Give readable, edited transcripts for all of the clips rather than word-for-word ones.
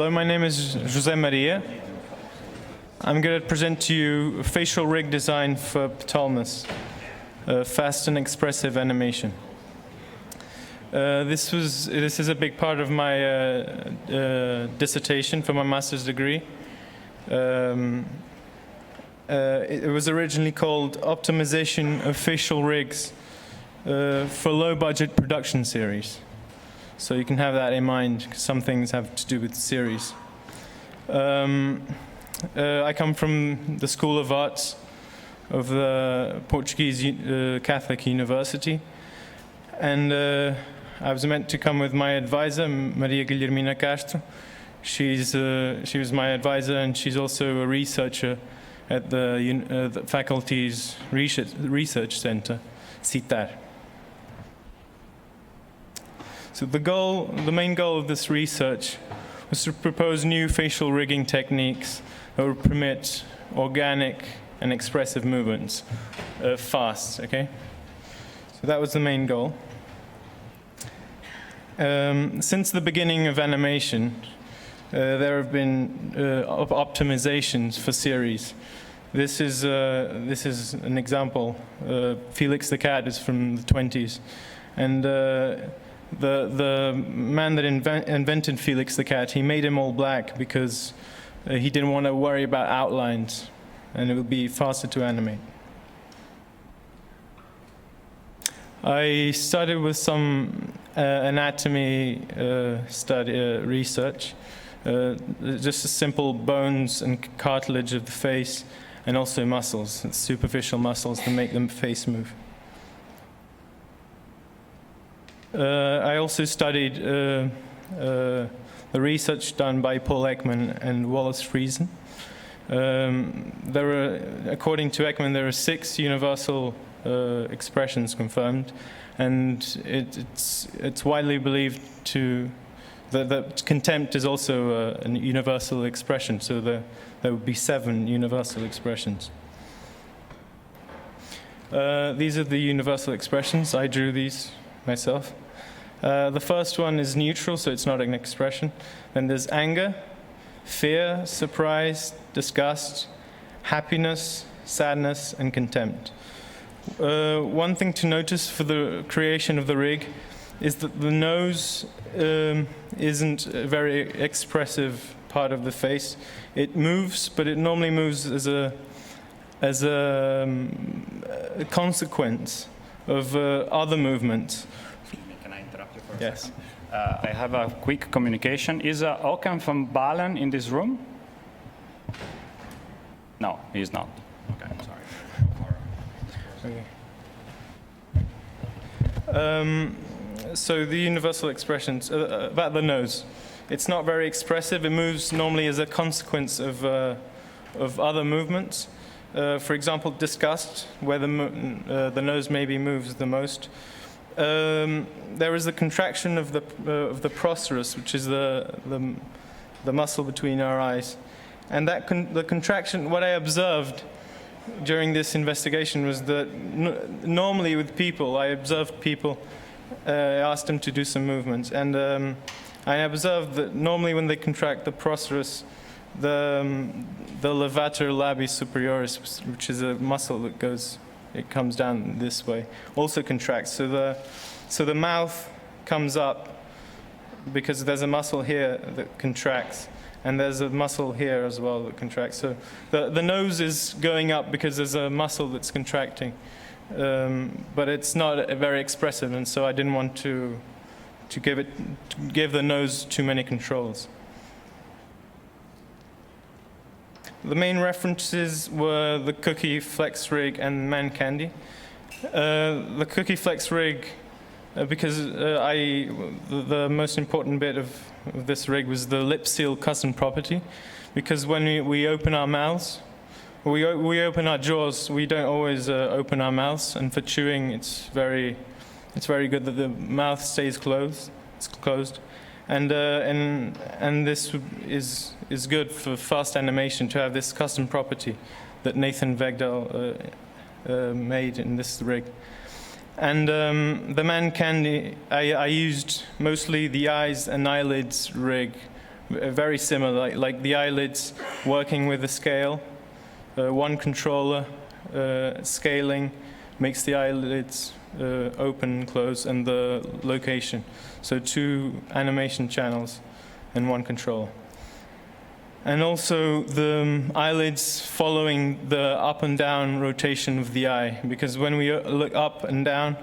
Hello, my name is Josemaria. I'm going to present to you a facial rig design for Ptolmus, fast and expressive animation. This is a big part of my dissertation for my master's degree. It was originally called Optimization of Facial Rigs for Low-Budget Production Series. So you can have that in mind, because some things have to do with series. I come from the School of Arts of the Portuguese Catholic University, and I was meant to come with my advisor, Maria Guilhermina Castro. She was my advisor, and she's also a researcher at the faculty's research center, CITAR. So the main goal of this research was to propose new facial rigging techniques that would permit organic and expressive movements fast, okay? So that was the main goal. Since the beginning of animation, there have been optimizations for series. This is an example. Felix the cat is from the 20s, and the man that invented Felix the cat, he made him all black because he didn't want to worry about outlines, and it would be faster to animate. I started with some anatomy research, just simple bones and cartilage of the face, and also muscles, superficial muscles to make the face move. I also studied the research done by Paul Ekman and Wallace Friesen. According to Ekman, there are 6 universal expressions confirmed, and it's widely believed that contempt is also a universal expression, so there would be 7 universal expressions. These are the universal expressions. I drew these myself. The first one is neutral, so it's not an expression. Then there's anger, fear, surprise, disgust, happiness, sadness, and contempt. One thing to notice for the creation of the rig is that the nose isn't a very expressive part of the face. It moves, but it normally moves as a consequence of other movements. Excuse me, can I interrupt you for a Yes. second? I have a quick communication. Is Håkan van Balen in this room? No, he's not. Okay, I'm sorry. Okay. So the universal expressions about the nose. It's not very expressive. It moves normally as a consequence of other movements. For example, disgust, where the nose maybe moves the most. There is the contraction of the procerus, which is the muscle between our eyes, and the contraction. What I observed during this investigation was that normally with people, I observed people. I asked them to do some movements, and I observed that normally when they contract the procerus, the levator labis superioris, which is a muscle that comes down this way, also contracts. So the mouth comes up because there's a muscle here that contracts, and there's a muscle here as well that contracts. So the nose is going up because there's a muscle that's contracting, but it's not very expressive, and so I didn't want to give the nose too many controls. The main references were the Cookie Flex Rig and Man Candy. The Cookie Flex Rig, because the most important bit of this rig was the lip seal custom property, because when we open our mouths, we open our jaws, we don't always open our mouths, and for chewing it's very good that the mouth stays closed. It's closed. And this is good for fast animation to have this custom property that Nathan Vegdahl made in this rig. And the Man Candy, I used mostly the eyes and eyelids rig very similar, like the eyelids working with the scale. One controller scaling makes the eyelids open and close, and the location. So 2 animation channels and 1 controller. And also the eyelids following the up and down rotation of the eye, because when we look up and down,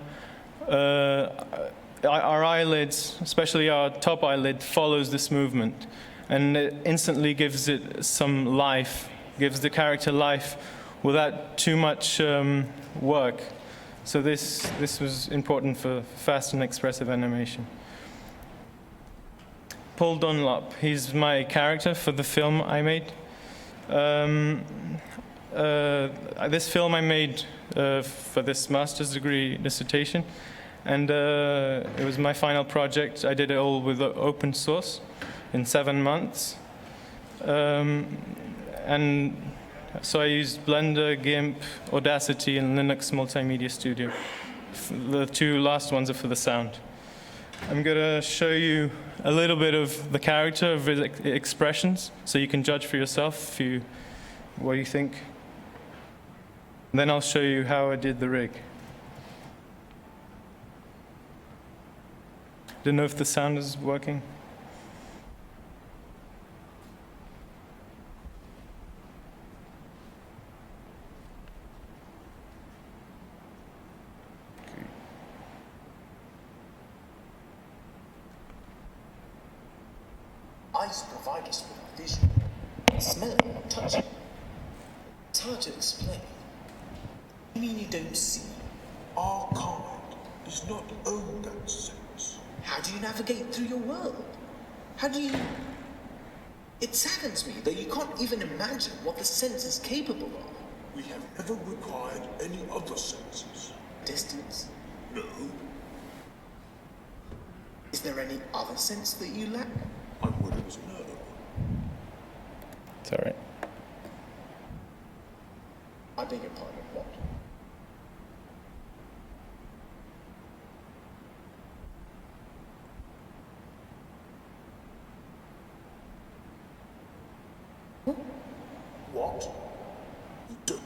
our eyelids, especially our top eyelid, follows this movement, and it instantly gives it some life, gives the character life without too much work. So this was important for fast and expressive animation. Paul Dunlop, he's my character for the film I made. This film I made for this master's degree dissertation, and it was my final project. I did it all with open source in 7 months. And so I used Blender, Gimp, Audacity, and Linux Multimedia Studio. The 2 last ones are for the sound. I'm going to show you a little bit of the character, of his expressions, so you can judge for yourself what you think. And then I'll show you how I did the rig. Don't know if the sound is working. Eyes provide us with vision, smelling, touching. It's hard to explain. You mean you don't see? Our kind does not own that sense. How do you navigate through your world? How do you... It saddens me that you can't even imagine what the sense is capable of. We have never required any other senses. Distance? No, Is there any other sense that you lack? I'm willing to know. It's all right. I beg your pardon, what? What? You don't.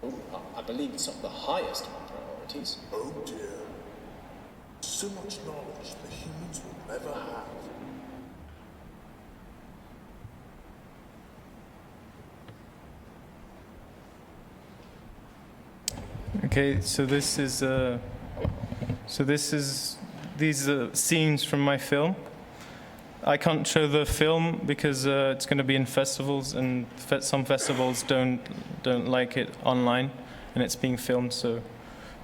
Oh, I believe it's not the highest of our priorities. Oh dear. So much knowledge the humans will never have. Okay, these are scenes from my film. I can't show the film because it's going to be in festivals, and some festivals don't like it online, and it's being filmed. So,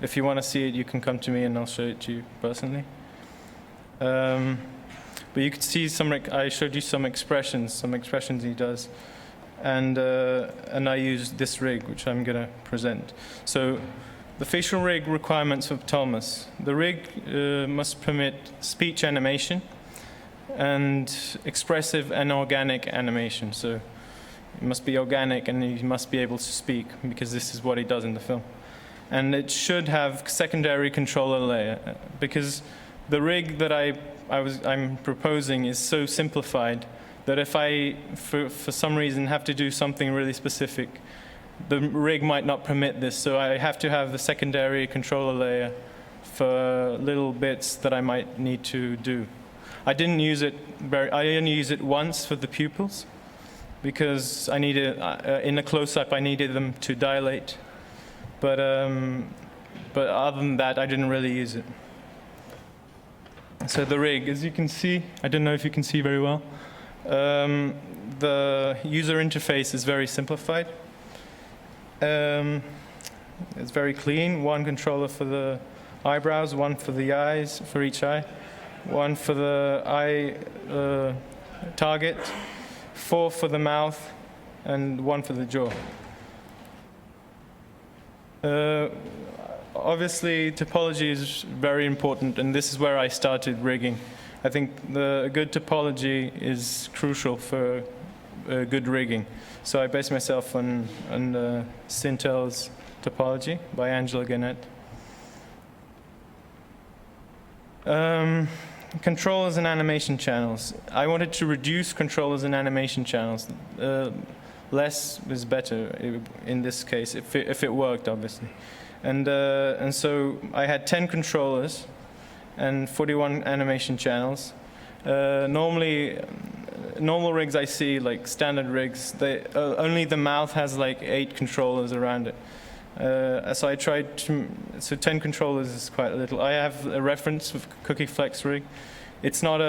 if you want to see it, you can come to me, and I'll show it to you personally. But you could see I showed you some expressions he does, and I used this rig, which I'm going to present. So, the facial rig requirements of Ptolmus. The rig must permit speech animation and expressive and organic animation. So it must be organic, and he must be able to speak, because this is what he does in the film. And it should have secondary controller layer, because the rig that I'm proposing is so simplified that if I, for some reason, have to do something really specific, the rig might not permit this, so I have to have the secondary controller layer for little bits that I might need to do. I didn't use it I only use it once for the pupils, because I needed, in a close-up, I needed them to dilate. But other than that, I didn't really use it. So the rig, as you can see, I don't know if you can see very well, the user interface is very simplified. It's very clean. One controller for the eyebrows, one for the eyes, for each eye, one for the eye target, 4 for the mouth, and 1 for the jaw. Obviously, topology is very important, and this is where I started rigging. I think a good topology is crucial for good rigging. So I based myself on Sintel's topology by Angela Gannett. Controllers and animation channels. I wanted to reduce controllers and animation channels. Less is better in this case, if it worked, obviously. And so I had 10 controllers and 41 animation channels. Normal rigs I see, like standard rigs, only the mouth has like 8 controllers around it. So I tried to, so 10 controllers is quite a little. I have a reference with Cookie Flex rig. It's not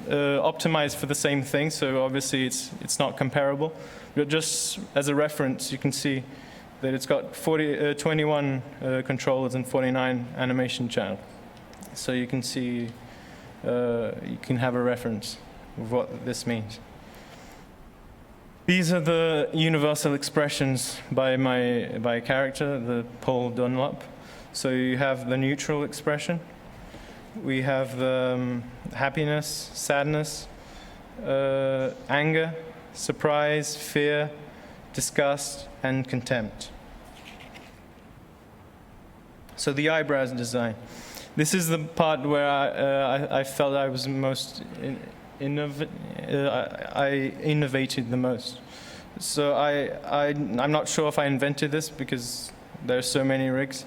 optimized for the same thing, so obviously it's not comparable. But just as a reference, you can see that it's got 21 controllers and 49 animation channels. So you can see, you can have a reference of what this means. These are the universal expressions by my character, the Paul Dunlop. So you have the neutral expression. We have the happiness, sadness, anger, surprise, fear, disgust, and contempt. So the eyebrows design. This is the part where I felt I was most I innovated the most. So I'm not sure if I invented this because there are so many rigs,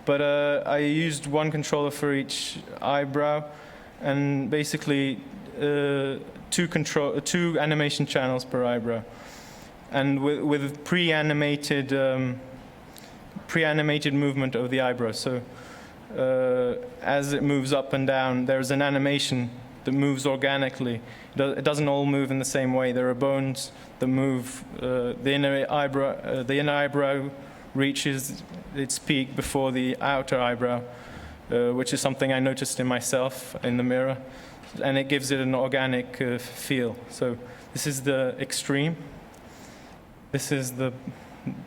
but I used one controller for each eyebrow, and basically two animation channels per eyebrow, and with pre-animated movement of the eyebrow. So as it moves up and down, there's an animation that moves organically. It doesn't all move in the same way. There are bones that move. The inner eyebrow reaches its peak before the outer eyebrow, which is something I noticed in myself in the mirror, and it gives it an organic feel. So this is the extreme. This is the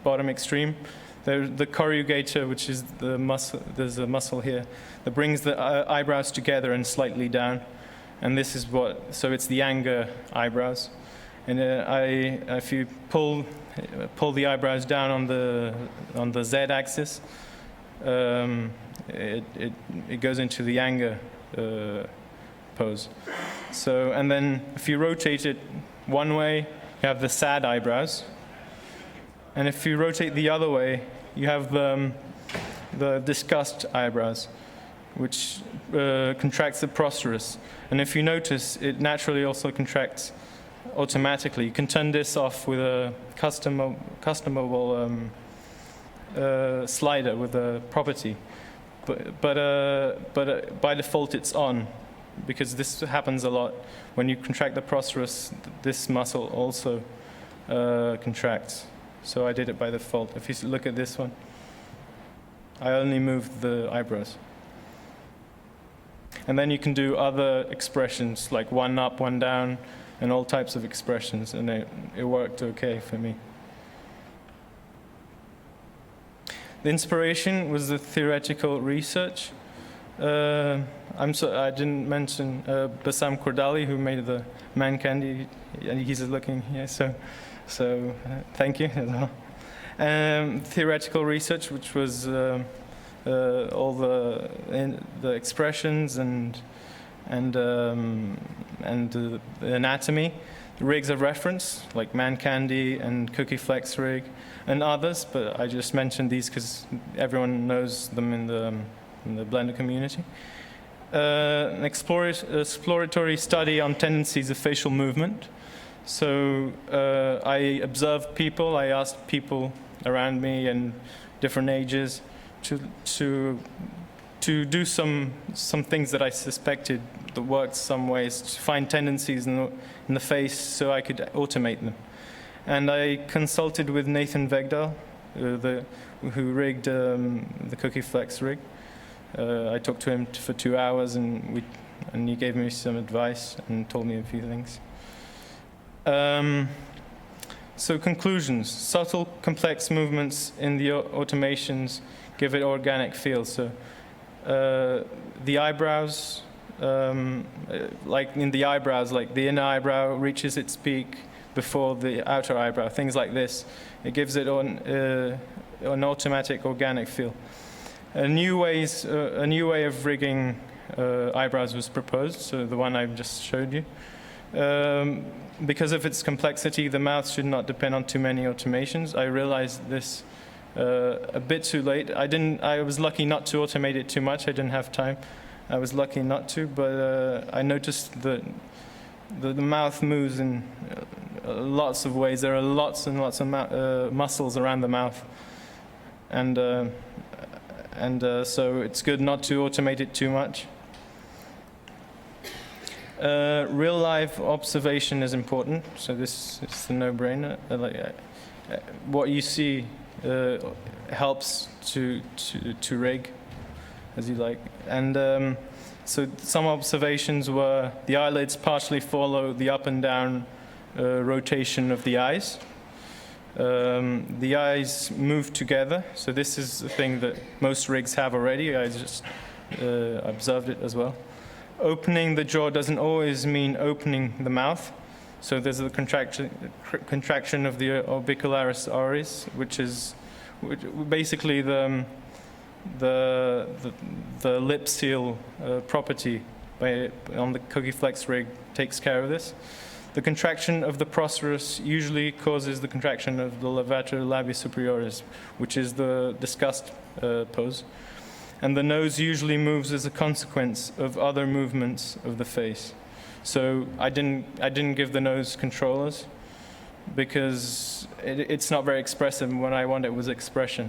bottom extreme. The corrugator, which is the muscle, there's a muscle here that brings the eyebrows together and slightly down. And this is so it's the anger eyebrows. And if you pull the eyebrows down on the Z-axis, it goes into the anger pose. So, and then if you rotate it one way, you have the sad eyebrows. And if you rotate the other way, you have the disgust eyebrows, which contracts the procerus. And if you notice, it naturally also contracts automatically. You can turn this off with a customable slider with a property. But by default, it's on, because this happens a lot. When you contract the procerus, this muscle also contracts. So I did it by default. If you look at this one, I only moved the eyebrows. And then you can do other expressions, like one up, one down, and all types of expressions, and it worked okay for me. The inspiration was the theoretical research. I didn't mention Bassam Kordali, who made the man candy, and he's looking here, so thank you as well. Theoretical research, which was all the expressions and the anatomy, rigs of reference like Man Candy and Cookie Flex rig, and others. But I just mentioned these because everyone knows them in the Blender community. An exploratory study on tendencies of facial movement. So I observed people. I asked people around me and different ages to do some things that I suspected that worked some ways, to find tendencies in the face so I could automate them. And I consulted with Nathan Vegdahl, who rigged the Cookie Flex rig. I talked to him for 2 hours, and he gave me some advice and told me a few things. So conclusions: subtle, complex movements in the automations give it organic feel. So the eyebrows, like in the eyebrows, like the inner eyebrow reaches its peak before the outer eyebrow, things like this. It gives it an automatic organic feel. A new way of rigging eyebrows was proposed, so the one I've just showed you. Because of its complexity, the mouth should not depend on too many automations. I realized this a bit too late. I was lucky not to automate it too much. I didn't have time. I was lucky not to, but I noticed that the mouth moves in lots of ways. There are lots and lots of muscles around the mouth, and so it's good not to automate it too much. Real life observation is important, so this is the no-brainer. What you see helps to rig as you like, and so some observations were the eyelids partially follow the up and down rotation of the eyes. The eyes move together, so this is the thing that most rigs have already. I just observed it as well. Opening the jaw doesn't always mean opening the mouth. So there's the contraction of the orbicularis oris, which is basically the lip seal property on the cookie flex rig takes care of this. The contraction of the procerus usually causes the contraction of the levator labii superioris, which is the disgust pose. And the nose usually moves as a consequence of other movements of the face. So I didn't give the nose controllers because it's not very expressive. What I wanted was expression.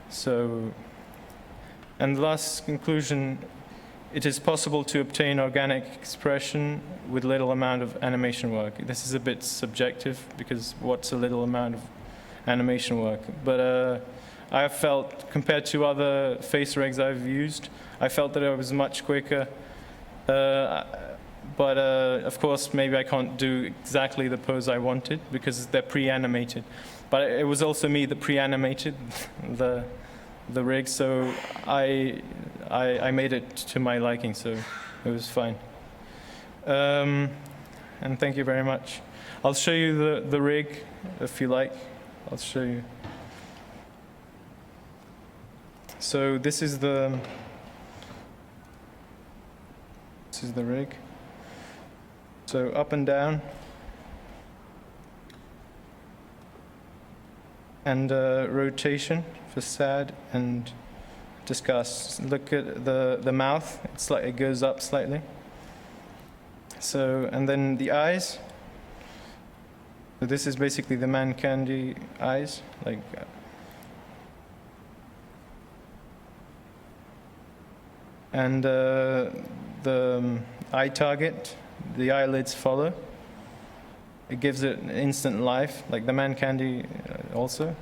So, and the last conclusion, it is possible to obtain organic expression with little amount of animation work. This is a bit subjective because what's a little amount of animation work? But I have felt, compared to other face rigs I've used, I felt that it was much quicker. But of course, maybe I can't do exactly the pose I wanted because they're pre-animated. But it was also me that pre-animated the rig, so I made it to my liking, so it was fine. And thank you very much. I'll show you the rig if you like. I'll show you. So this is the rig. So up and down, and rotation for sad and disgust. Look at the mouth; it goes up slightly. So, and then the eyes. So this is basically the man candy eyes, like. And the eye target, the eyelids follow. It gives it instant life, like the man candy also.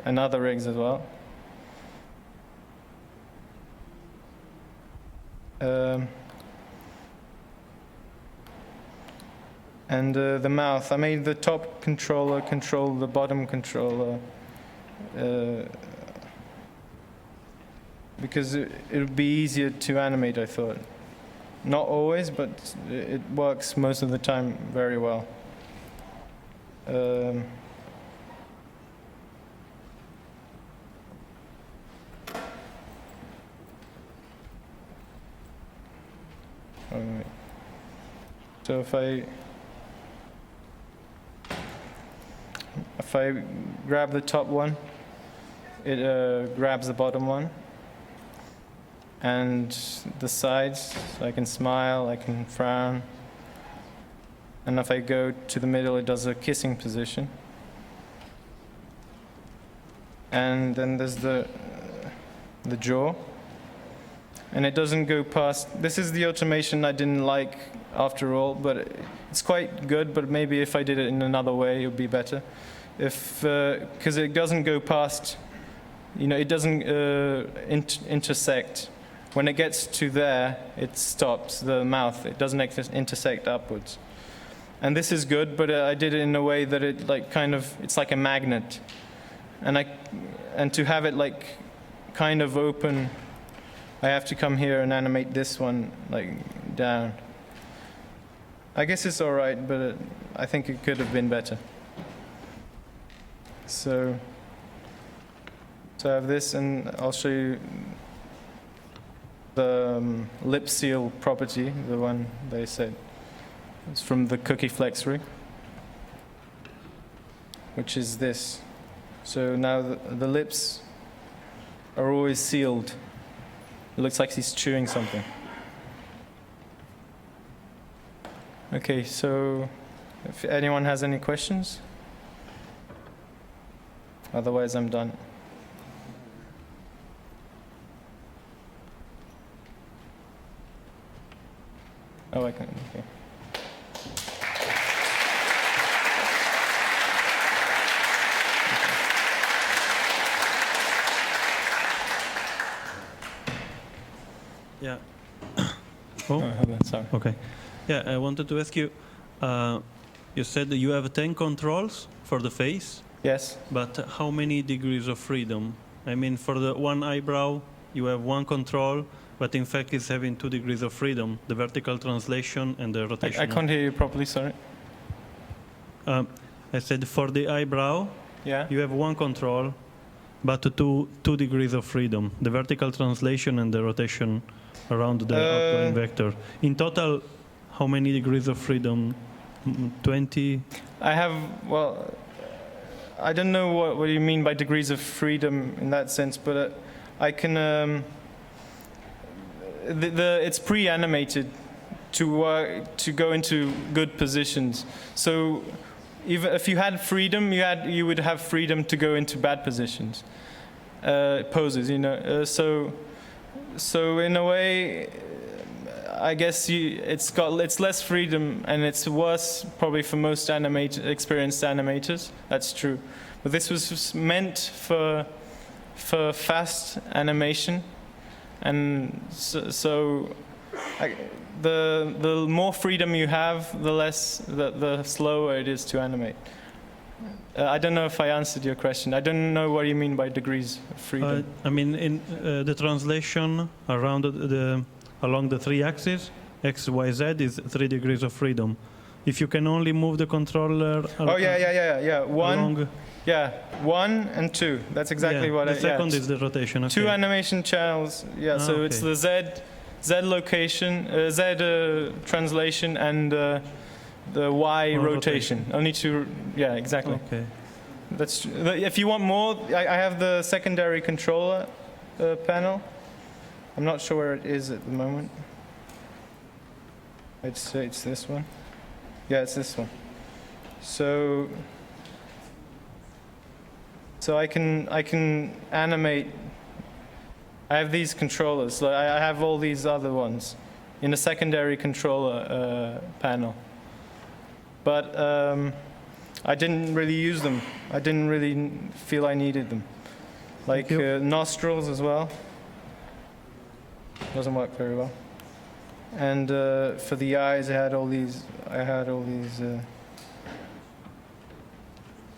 And other rigs as well. And the mouth, I made the top controller control the bottom controller because it would be easier to animate, I thought. Not always, but it works most of the time very well. All right. So if I grab the top one, it grabs the bottom one. And the sides, so I can smile, I can frown. And if I go to the middle, it does a kissing position. And then there's the jaw. And it doesn't go past, this is the automation I didn't like after all, but it's quite good, but maybe if I did it in another way, it would be better. Because it doesn't go past, it doesn't intersect. When it gets to there, it stops the mouth. It doesn't intersect upwards. And this is good, but I did it in a way that it it's like a magnet. And to have it kind of open, I have to come here and animate this one down. I guess it's all right, but I think it could have been better. So So I have this, and I'll show you the lip seal property, the one they said. It's from the cookie flex rig, which is this. So now the lips are always sealed. It looks like he's chewing something. Okay, so if anyone has any questions? Otherwise, I'm done. Oh, I can, okay. Yeah. Oh, hold on, sorry. Okay. Yeah, I wanted to ask you, you said that you have 10 controls for the face, Yes. but how many degrees of freedom? I mean, for the one eyebrow, you have one control, but in fact it's having 2 degrees of freedom, the vertical translation and the rotation. I can't hear you properly, sorry. I said for the eyebrow, Yeah. you have one control, but two degrees of freedom, the vertical translation and the rotation around the outgoing vector. In total, how many degrees of freedom? 20? I have, well, I don't know what you mean by degrees of freedom in that sense, but I can, it's pre-animated to go into good positions. So even if you had freedom, you would have freedom to go into bad positions, poses, you know. So in a way, I guess it's less freedom, and it's worse probably for most experienced animators. That's true, but this was meant for fast animation, and so the more freedom you have, the slower it is to animate. I don't know if I answered your question. I don't know what you mean by degrees of freedom. I mean, in the translation around along the 3 axes, X, Y, Z, is 3 degrees of freedom. If you can only move the controller Yeah. along, 1 and 2. That's exactly what I. The second is the rotation. Okay. 2 animation channels. Yeah. So it's the Z location, Z translation, and the Y rotation. Only 2. Yeah, exactly. Okay. That's. If you want more, I have the secondary controller panel. I'm not sure where it is at the moment. It's this one. Yeah, it's this one. So I can animate. I have these controllers. I have all these other ones in a secondary controller panel. But I didn't really use them. I didn't really feel I needed them. Like nostrils as well. Doesn't work very well. And for the eyes, I had all these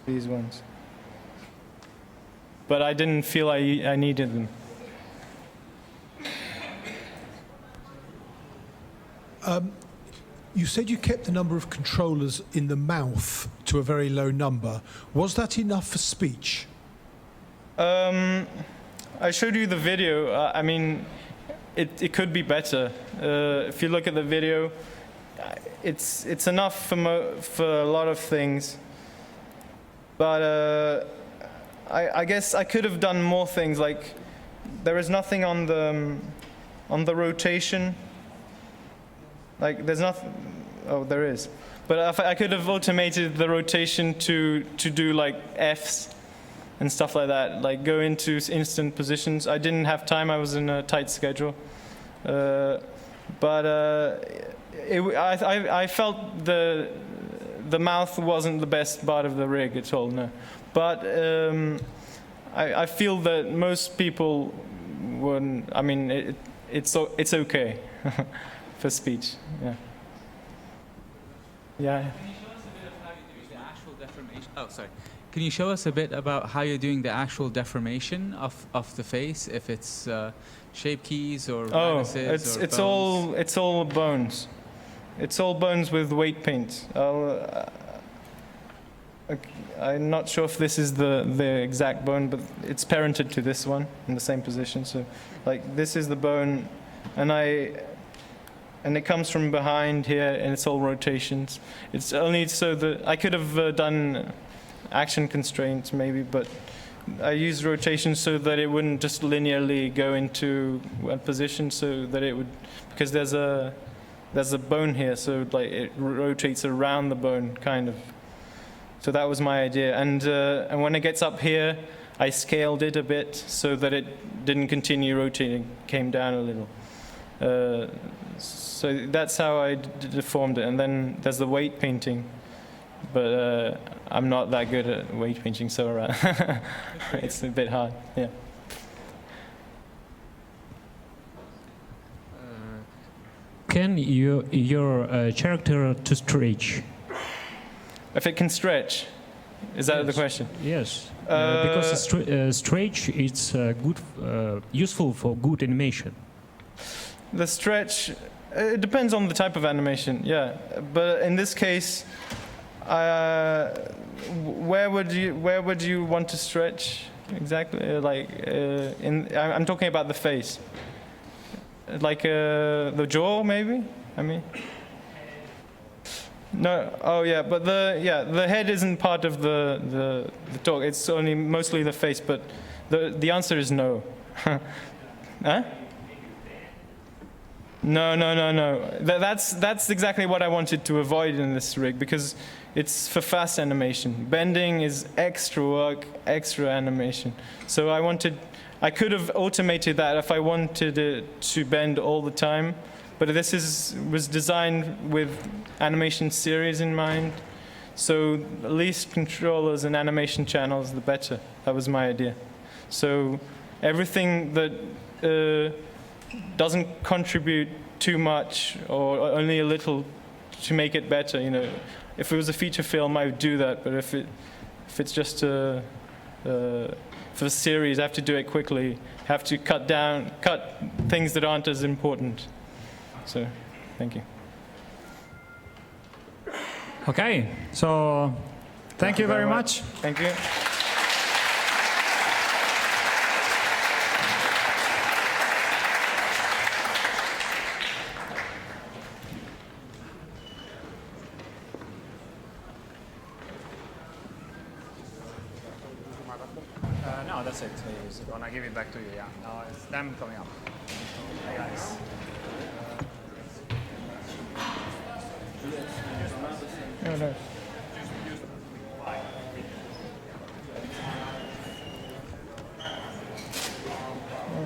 ones. But I didn't feel I needed them. You said you kept the number of controllers in the mouth to a very low number. Was that enough for speech? I showed you the video. I mean, it could be better. If you look at the video, it's enough for a lot of things. But I guess I could have done more things. Like there is nothing on the rotation. Like there's nothing. Oh, there is. But I could have automated the rotation to do like Fs and stuff like that, like go into instant positions. I didn't have time. I was in a tight schedule. But I felt the mouth wasn't the best part of the rig at all. No. But I feel that most people wouldn't. I mean, it's okay for speech. Yeah. Yeah. Can you show us a bit of how you're doing the actual deformation? Oh, sorry. Can you show us a bit about how you're doing the actual deformation of the face? If it's shape keys or irises or it's bones? all bones. It's all bones with weight paint. I'm not sure if this is the exact bone, but it's parented to this one in the same position. So, like, this is the bone, and it comes from behind here, and it's all rotations. It's only so that I could have done action constraints maybe, but I used rotations so that it wouldn't just linearly go into one position, so that it would, because there's a bone here, so like it rotates around the bone, kind of. So that was my idea, and when it gets up here, I scaled it a bit so that it didn't continue rotating, came down a little. So that's how I deformed it, and then there's the weight painting, but I'm not that good at weight painting, so it's a bit hard. Yeah. Can your character to stretch? If it can stretch, is that the question? Yes, because stretch is good, useful for good animation. The stretch, it depends on the type of animation, yeah. But in this case, where would you want to stretch exactly? I'm talking about the face, like the jaw, maybe. I mean. No, oh yeah, but the head isn't part of the talk. It's only mostly the face, but the answer is no. Huh? No. That's exactly what I wanted to avoid in this rig, because it's for fast animation. Bending is extra work, extra animation. So I could have automated that if I wanted it to bend all the time. But this was designed with animation series in mind. So the least controllers and animation channels, the better. That was my idea. So everything that doesn't contribute too much or only a little to make it better. You know, if it was a feature film, I would do that. But if it's just for a series, I have to do it quickly. Have to cut things that aren't as important. So, thank you. Okay, so thank you very much. Thank you. No, that's it. He's gonna give it back to you. Yeah. Now it's them coming up. Hey guys. No.